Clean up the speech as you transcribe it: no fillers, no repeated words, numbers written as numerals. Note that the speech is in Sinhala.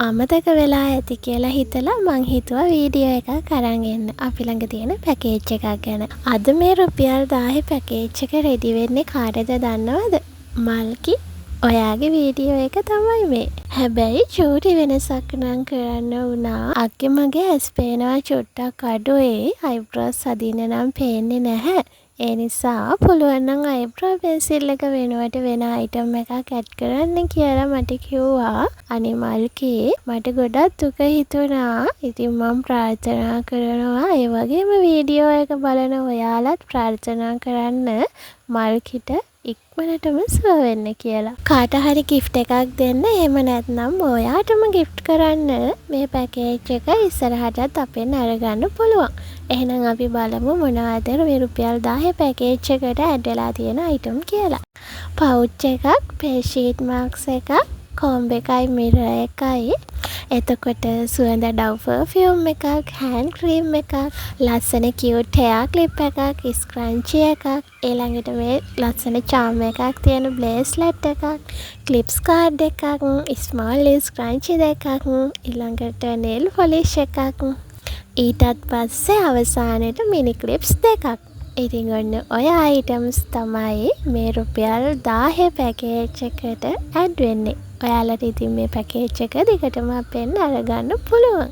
අමතක වෙලා ඇති කියලා හිතලා මං හිතුවා වීඩියෝ එකක් අරන් එන්න අපි ළඟ තියෙන පැකේජ් එකක් ගැන. අද මේ රුපියල් 1000 පැකේජ් එක රෙඩි වෙන්නේ කාටද දන්නවද? මල්කි ඔයාගේ වීඩියෝ එක තමයි මේ. හැබැයි චූටි වෙනසක් නම් කරන්න වුණා. අක්කේ මගේ ඇස් පේනවා චුට්ටක් අඩුයි. අයිබ්‍රෝස් අදින්න නම් පේන්නේ නැහැ. ඒ නිසා පුළුවන් නම් අයිබ්‍රෝ පෙන්සිල් එක වෙනුවට වෙන අයිටම් එකක් ඇඩ් කරන්න කියලා මට කිව්වා. අනේ මල්කී මට ගොඩක් දුක හිතුණා. ඉතින් මම ප්‍රාර්ථනා කරනවා ඒ වගේම වීඩියෝ එක බලන ඔයාලත් ප්‍රාර්ථනා කරන්න මල්කිට ඉක්මනටම සුව වෙන්න කියලා. කාට හරි gift එකක් දෙන්න. එහෙම නැත්නම් ඔයාටම gift කරන්න මේ පැකේජ් එක ඉස්සරහටත් අපෙන් අරගන්න පුළුවන්. එහෙනම් අපි බලමු මොනවද මේ රුපියල් 1000 පැකේජ් එකට ඇඩ් වෙලා තියෙන අයිටම් කියලා. පවුච් එකක්, face sheet mask එකක්, comb එකයි, mirror එකයි. එතකොට සුවඳ Dove perfume එකක්, hand cream එකක්, ලස්සන cute hair clip එකක්, scrunchie එකක්, ඊළඟට මේ ලස්සන charm එකක් තියෙන bracelet එකක්, clips card එකක්, small scrunchie දෙකක්, ඊළඟට nail polish එකක්. ඊටත් පස්සේ අවසානයේ mini clips දෙකක්. ඉතින් ඔන්න ඔය items තමයි මේ රුපියල් 1000 පැකේජ් එකට ඇඩ් වෙන්නේ. ඔයාලට ඉතින් මේ පැකේජ් එක දිගටම අපෙන් අරගන්න පුළුවන්.